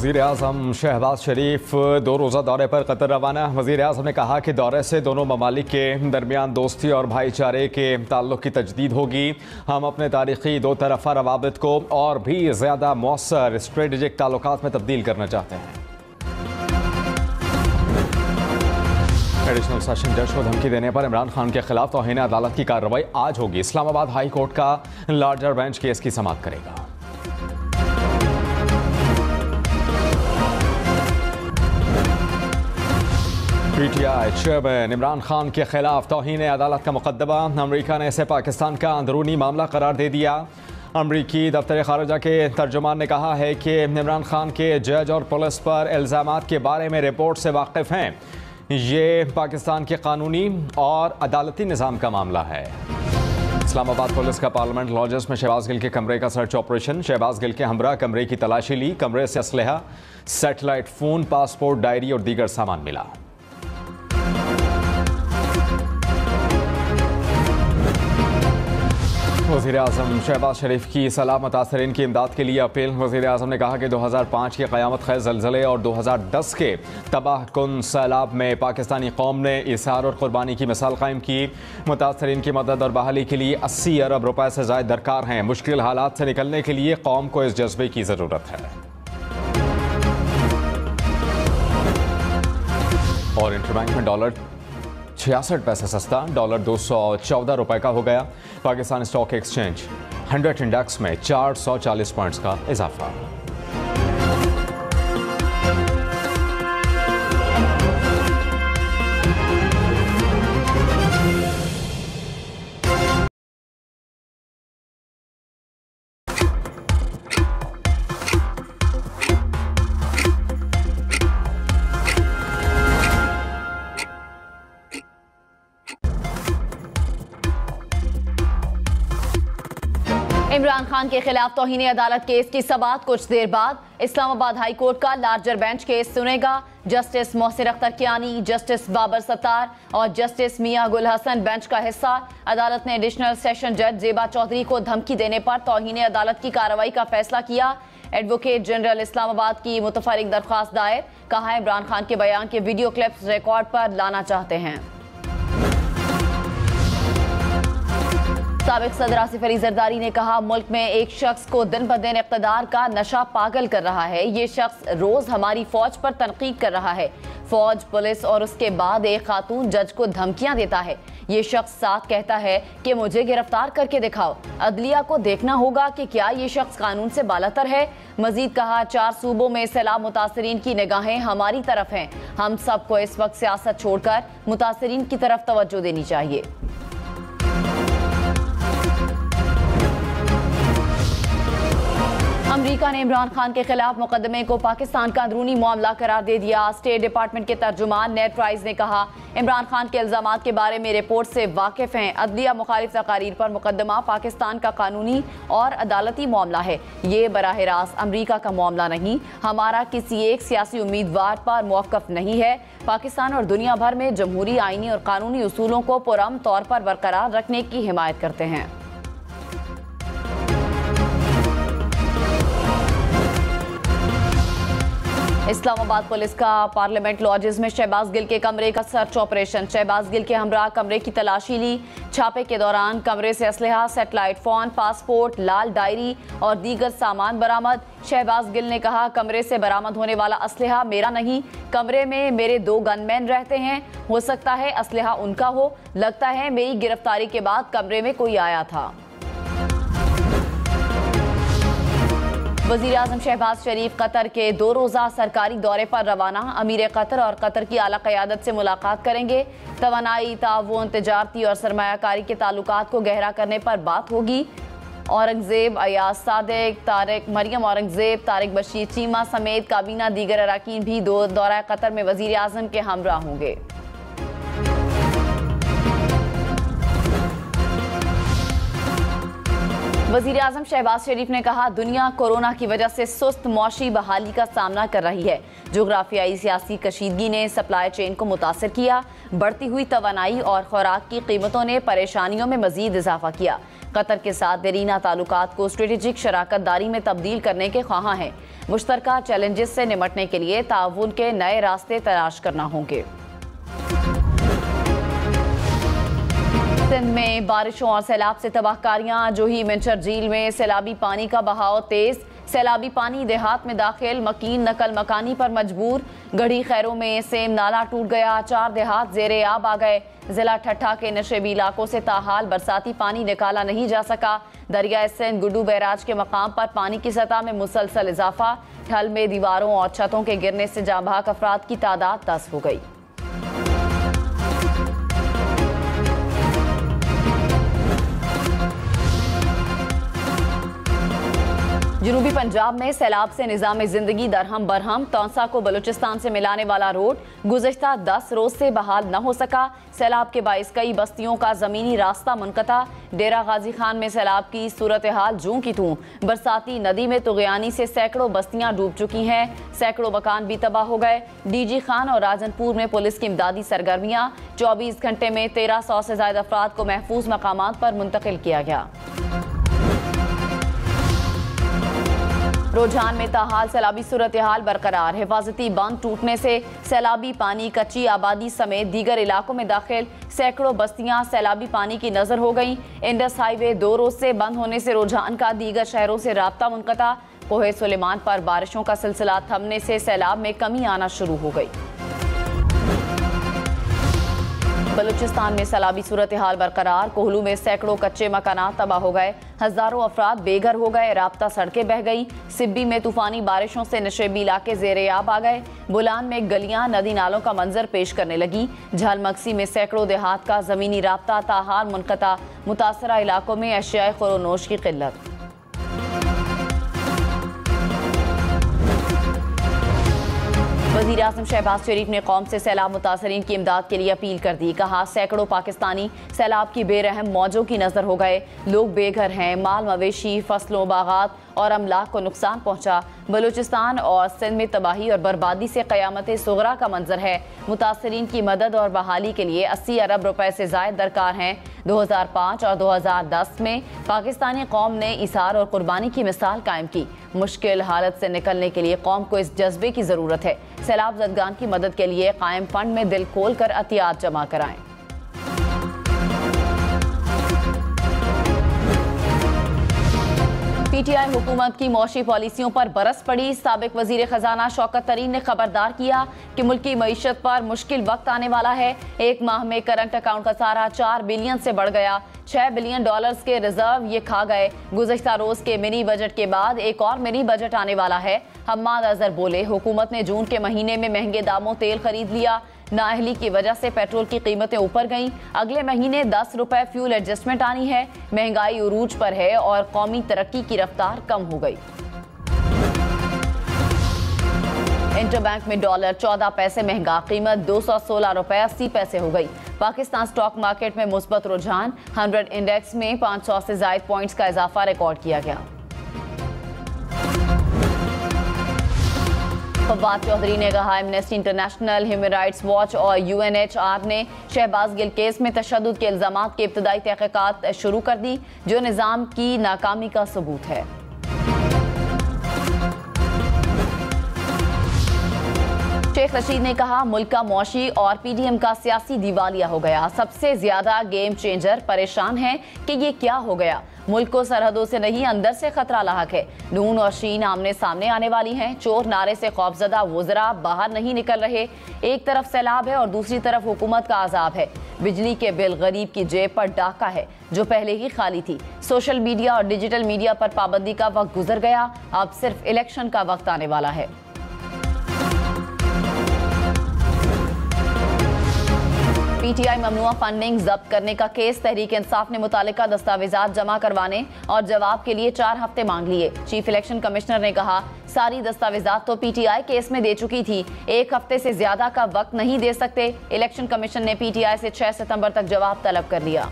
वज़ीर आज़म शहबाज शरीफ दो रोज़ा दौरे पर कतर रवाना। वज़ीर आज़म ने कहा कि दौरे से दोनों ममालिक के दरमियान दोस्ती और भाईचारे के ताल्लुक़ की तजदीद होगी। हम अपने तारीख़ी दो तरफ़ा रवाबित को और भी ज़्यादा मौसर स्ट्रेटेजिक ताल्लुकात में तब्दील करना चाहते हैं। एडिशनल सेशन जज को धमकी देने पर इमरान खान के खिलाफ तौहीन अदालत की कार्रवाई आज होगी। इस्लामाबाद हाई कोर्ट का लार्जर बेंच केस की समाअत करेगा। पीटीआई चेयरमैन इमरान खान के खिलाफ तौहीन अदालत का मुकदमा। अमरीका ने इसे पाकिस्तान का अंदरूनी मामला करार दे दिया। अमरीकी दफ्तर खारजा के तर्जुमान ने कहा है कि इमरान खान के जज और पुलिस पर इल्ज़ामात के बारे में रिपोर्ट से वाकिफ़ हैं। ये पाकिस्तान के कानूनी और अदालती निज़ाम का मामला है। इस्लामाबाद पुलिस का पार्लियामेंट लॉजेस में शहबाज गिल के कमरे का सर्च ऑपरेशन। शहबाज गिल के हमरा कमरे की तलाशी ली। कमरे से असलहा, सैटेलाइट फ़ोन, पासपोर्ट, डायरी और दीगर सामान मिला। वज़ीर आज़म शहबाज शरीफ की सलाह मुतासरीन की इमदाद के लिए अपील। वज़ीर आज़म ने कहा कि 2005 के क़यामत ख़ैज़ ज़लज़ले और 2010 के तबाह कुन सैलाब में पाकिस्तानी कौम ने इसार और क़ुरबानी की मिसाल कायम की। मुतासरीन की मदद और बहाली के लिए 80 अरब रुपए से ज़ायद दरकार हैं। मुश्किल हालात से निकलने के लिए कौम को इस जज्बे की ज़रूरत है। और इंटरबैंक में डॉलर 66 पैसे सस्ता, डॉलर 214 रुपए का हो गया। पाकिस्तान स्टॉक एक्सचेंज 100 इंडेक्स में 440 पॉइंट्स का इजाफा। इमरान खान के खिलाफ तौहीन अदालत केस की समाअत कुछ देर बाद। इस्लामाबाद हाई कोर्ट का लार्जर बेंच केस सुनेगा। जस्टिस मोहसिन अख्तर कियानी, जस्टिस बाबर सत्तार और जस्टिस मियां गुल हसन बेंच का हिस्सा। अदालत ने एडिशनल सेशन जज जेबा चौधरी को धमकी देने पर तौहीन अदालत की कार्रवाई का फैसला किया। एडवोकेट जनरल इस्लामाबाद की मुतफरिक दरख्वास्त दायर। कहा इमरान खान के बयान के वीडियो क्लिप्स रिकॉर्ड पर लाना चाहते हैं। साबिक सदर आसिफ अली जरदारी ने कहा मुल्क में एक शख्स को दिन ब दिन इक़्तिदार का नशा पागल कर रहा है। ये शख्स रोज हमारी फौज पर तनकीद कर रहा है। फौज, पुलिस और उसके बाद एक खातून जज को धमकियां देता है। ये शख्स साथ कहता है कि मुझे गिरफ्तार करके दिखाओ। अदलिया को देखना होगा कि क्या ये शख्स कानून से बालातर है। मजीद कहा 4 सूबों में सैलाब मुतासरीन की निगाहें हमारी तरफ हैं। हम सबको इस वक्त सियासत छोड़कर मुतासरीन की तरफ तवज्जो देनी चाहिए। अमेरिका ने इमरान खान के खिलाफ मुकदमे को पाकिस्तान का अंदरूनी मामला करार दे दिया। स्टेट डिपार्टमेंट के तर्जुमान नेड प्राइस ने कहा इमरान खान के इल्जामात के बारे में रिपोर्ट से वाकिफ हैं। अदलिया मुखालिफ तकारीर पर मुकदमा पाकिस्तान का कानूनी और अदालती मामला है। ये बराह रास्त अमेरिका का मामला नहीं। हमारा किसी एक सियासी उम्मीदवार पर मौक़िफ़ नहीं है। पाकिस्तान और दुनिया भर में जमहूरी, आईनी और कानूनी उसूलों को पुरअमन तौर पर बरकरार रखने की हिमायत करते हैं। इस्लामाबाद पुलिस का पार्लियामेंट लॉजेस में शहबाज गिल के कमरे का सर्च ऑपरेशन। शहबाज गिल के हमरा कमरे की तलाशी ली। छापे के दौरान कमरे से असलहा, सैटेलाइट फ़ोन, पासपोर्ट, लाल डायरी और दीगर सामान बरामद। शहबाज गिल ने कहा कमरे से बरामद होने वाला असलहा मेरा नहीं। कमरे में मेरे 2 गनमैन रहते हैं। हो सकता है असलहा उनका हो। लगता है मेरी गिरफ्तारी के बाद कमरे में कोई आया था। वज़ीर आज़म शहबाज शरीफ कतर के 2 रोज़ा सरकारी दौरे पर रवाना। अमीर कतर और कतर की आला क़यादत से मुलाकात करेंगे। तवानाई, ताउन, तिजारती और सरमायाकारी के ताल्लुकात को गहरा करने पर बात होगी। औरंगज़ेब, अयाज सादिक, तारिक मरियम औरंगज़ेब, तारिक बशीर चीमा समेत काबीना दीगर अरकान भी दौरा कतर में वज़ीर आज़म के हमरा होंगे। वज़ीर आज़म शहबाज शरीफ ने कहा दुनिया कोरोना की वजह से सुस्त मौशी बहाली का सामना कर रही है। जोग्राफियाई सियासी कशीदगी ने सप्लाई चेन को मुतासर किया। बढ़ती हुई तवानाई और खुराक की कीमतों ने परेशानियों में मजीद इजाफा किया। कतर के साथ देरीना ताल्लुकात को स्ट्रेटेजिक शराकत दारी में तब्दील करने के ख्वाहां हैं। मुश्तरका चैलेंजेस से निपटने के लिए ताउन के नए रास्ते तलाश करना होंगे। सिंध में बारिशों और सैलाब से तबाहकारियां। जोही मिंचर झील में सैलाबी पानी का बहाव तेज। सैलाबी पानी देहात में दाखिल, मकीन नकल मकानी पर मजबूर। गढ़ी खैरों में सेम नाला टूट गया, 4 देहात जेरे आब आ गए। जिला ठट्ठा के नशेबी इलाकों से ताहाल बरसाती पानी निकाला नहीं जा सका। दरिया सिंध गुड्डू बैराज के मकाम पर पानी की सतह में मुसलसल इजाफा। ठल में दीवारों और छतों के गिरने से जाँ बहक अफराद की तादाद 10 हो गई। जनूबी पंजाब में सैलाब से निज़ाम जिंदगी दरहम बरहम। तौसा को बलूचिस्तान से मिलाने वाला रोड गुज़िश्ता 10 रोज से बहाल न हो सका। सैलाब के बाइस कई बस्तियों का ज़मीनी रास्ता मुनक़ता। डेरा गाजी खान में सैलाब की सूरत हाल जूं की तूं। बरसाती नदी में तुग़यानी से सैकड़ों बस्तियां डूब चुकी हैं। सैकड़ों मकान भी तबाह हो गए। डीजी खान और राजनपुर में पुलिस की इमदादी सरगर्मियां। 24 घंटे में 1300 से ज़ायद अफराद को महफूज मकामात पर मुंतकिल किया गया। रुझान में ताहाल सैलाबी सूरत हाल बरकरार। हिफाजती बांध टूटने से सैलाबी पानी कच्ची आबादी समेत दीगर इलाकों में दाखिल। सैकड़ों बस्तियां सैलाबी पानी की नजर हो गईं। इंडस हाईवे 2 रोज से बंद होने से रुझान का दीगर शहरों से राब्ता मुनक़ता। कोहे सुलेमान पर बारिशों का सिलसिला थमने से सैलाब में कमी आना शुरू हो गई। बलूचिस्तान में सैलाबी सूरत हाल बरकरार। कोहलू में सैकड़ों कच्चे मकानात तबाह हो गए। हजारों अफराद बेघर हो गए। राब्ता सड़कें बह गई। सिब्बी में तूफानी बारिशों से नशेबी इलाके जेरे आब आ गए। बुलान में गलियां नदी नालों का मंजर पेश करने लगी। झालमक्सी में सैकड़ों देहात का जमीनी राब्ता ताहाल मुनक़ता। मुतासरा इलाकों में अशियाए खुरोनोश की किल्लत। वज़ीर आज़म शहबाज शरीफ ने कौम से सैलाब मुतासरीन की इमदाद के लिए अपील कर दी। कहा, सैकड़ों पाकिस्तानी सैलाब की बेरहम मौजों की नजर हो गए। लोग बेघर हैं। माल मवेशी, फसलों, बागात और अमलाक को नुकसान पहुंचा। बलूचिस्तान और सिंध में तबाही और बर्बादी से क़यामत सुगरा का मंजर है। मुतासरीन की मदद और बहाली के लिए 80 अरब रुपए से ज़ायद दरकार हैं। 2005 और 2010 में पाकिस्तानी कौम ने इसार और कुर्बानी की मिसाल कायम की। मुश्किल हालत से निकलने के लिए कौम को इस जज्बे की ज़रूरत है। सैलाब ज़दगान की मदद के लिए कायम फंड में दिल खोल कर अतियात जमा कराएं। पीटीआई हुकूमत की मौशी पॉलिसियों पर बरस पड़ी। साबिक वजीर खजाना शौकत तरीन ने खबरदार किया कि मुल्की मईशत पर मुश्किल वक्त आने वाला है। एक माह में करंट अकाउंट का सारा 4 बिलियन से बढ़ गया। 6 बिलियन डॉलर्स के रिजर्व ये खा गए। गुज़श्ता रोज के मिनी बजट के बाद एक और मिनी बजट आने वाला है। हम्माद अजहर बोले, हुकूमत ने जून के महीने में महंगे दामों तेल खरीद लिया। नाअहली की वजह से पेट्रोल की कीमतें ऊपर गईं। अगले महीने 10 रुपए फ्यूल एडजस्टमेंट आनी है। महंगाई उरूज पर है और कौमी तरक्की की रफ्तार कम हो गई। इंटरबैंक में डॉलर 14 पैसे महंगा। कीमत 216 रुपए 80 पैसे हो गई। पाकिस्तान स्टॉक मार्केट में मुस्बत रुझान। 100 इंडेक्स में 500 से ज़ायद पॉइंट्स का इजाफा रिकॉर्ड किया गया। फवाद चौधरी ने कहा, amnesty international, human rights watch और UNHR ने शहबाज गिल केस में तशद्दुद के इल्जामात की इब्तदाई तहकीकात शुरू कर दी, जो निज़ाम की नाकामी का सबूत है। शेख रशीद ने कहा, मुल्क का मौशी और PDM का सियासी दिवालिया हो गया। सबसे ज्यादा गेम चेंजर परेशान है कि ये क्या हो गया। मुल्क को सरहदों से नहीं, अंदर से खतरा लाहक है। नून और शीन आमने सामने आने वाली हैं। चोर नारे से खौफजदा वुज़रा बाहर नहीं निकल रहे। एक तरफ सैलाब है और दूसरी तरफ हुकूमत का अजाब है। बिजली के बिल गरीब की जेब पर डाका है, जो पहले ही खाली थी। सोशल मीडिया और डिजिटल मीडिया पर पाबंदी का वक्त गुजर गया। अब सिर्फ इलेक्शन का वक्त आने वाला है। PTI ममनुआ फंडिंग जब्त करने का केस। तहरीक इंसाफ ने मुतालिका दस्तावेजात जमा करवाने और जवाब के लिए 4 हफ्ते मांग लिए। चीफ इलेक्शन कमिश्नर ने कहा, सारी दस्तावेजात तो PTI केस में दे चुकी थी, 1 हफ्ते से ज्यादा का वक्त नहीं दे सकते। इलेक्शन कमीशन ने PTI से 6 सितंबर तक जवाब तलब कर लिया।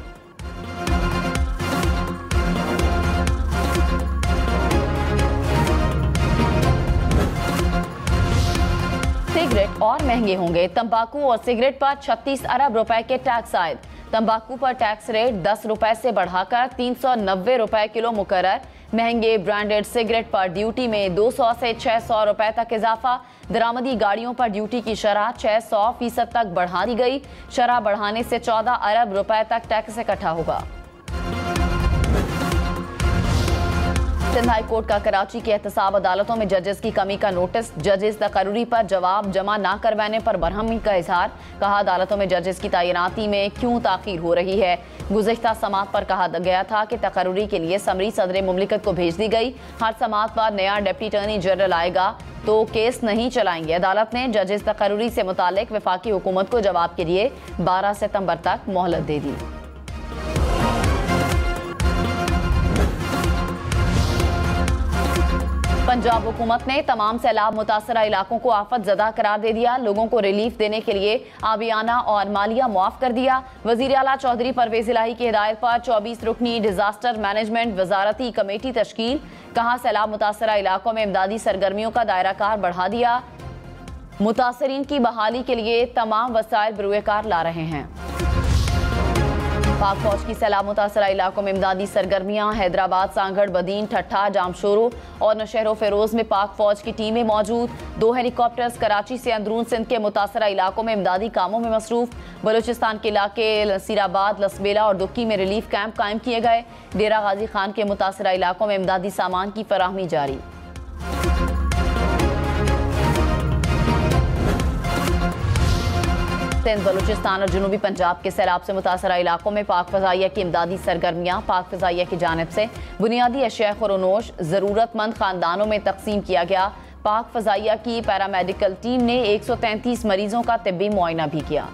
सिगरेट और महंगे होंगे। तंबाकू और सिगरेट पर 36 अरब रुपए के टैक्स आयद। तंबाकू पर टैक्स रेट 10 रुपए से बढ़ाकर 390 रुपए किलो मुकर्रर। महंगे ब्रांडेड सिगरेट पर ड्यूटी में 200 से 600 रुपए तक इजाफा। दरामदी गाड़ियों पर ड्यूटी की शरह 600% तक बढ़ा दी गई। शरह बढ़ाने से 14 अरब रुपए तक टैक्स इकट्ठा होगा। सिंध हाई कोर्ट का कराची की एहतसाब अदालतों में जजेस की कमी का नोटिस। जजेस तकर्री पर जवाब जमा ना करवाने पर बरहमी का इजहार। कहा अदालतों में जजेस की तैनाती में क्यों ताखीर हो रही है। गुज़िश्ता समात पर कहा गया था कि तकर्री के लिए समरी सदर मुमलिकत को भेज दी गई। हर समात पर नया डिप्टी अटॉर्नी जनरल आएगा तो केस नहीं चलाएंगे। अदालत ने जजेस तकर्री से मुतालिक वफाकी हुकूमत को जवाब के लिए 12 सितंबर तक मोहलत दे दी। पंजाब हुकूमत ने तमाम सैलाब मुतासरा इलाकों को आफत ज़दा करार दे दिया। लोगों को रिलीफ देने के लिए आबियाना और मालिया मुआफ कर दिया। वज़ीर आला चौधरी परवेज इलाही की हिदायत पर 24 रुकनी डिजास्टर मैनेजमेंट वजारती कमेटी तश्कील। कहा सैलाब मुतासरा इलाकों में इमदादी सरगर्मियों का दायरा कार बढ़ा दिया। मुतासरीन की बहाली के लिए तमाम वसाइल बरूएकार ला रहे हैं। पाक फौज की सैलाब मुतासरा इलाकों में इमदादी सरगर्मियां। हैदराबाद, सांगड़, बदीन, ठट्ठा, जामशोरो और नशहरो फेरोज में पाक फौज की टीमें मौजूद। 2 हेलीकॉप्टर्स कराची से अंदरून सिंध के मुतासरा इलाकों में इमदादी कामों में मसरूफ। बलूचिस्तान के इलाके नसीराबाद, लसबेला और दुक्की में रिलीफ कैंप कायम किए गए। डेरा गाजी खान के मुतासरा इलाकों में इमदादी सामान की फराहमी जारी। सिंध, बलूचिस्तान और जनूबी पंजाब के सैलाब से मुतासरा इलाकों में पाक फ़ज़ाइया की इमदादी सरगर्मियाँ। पाक फ़ज़ाइया की जानिब से बुनियादी अशिया खुरोनोश ज़रूरतमंद ख़ानदानों में तकसीम किया गया। पाक फ़ज़ाइया की पैरामेडिकल टीम ने 133 मरीजों का तिब्बी मुआयना भी किया।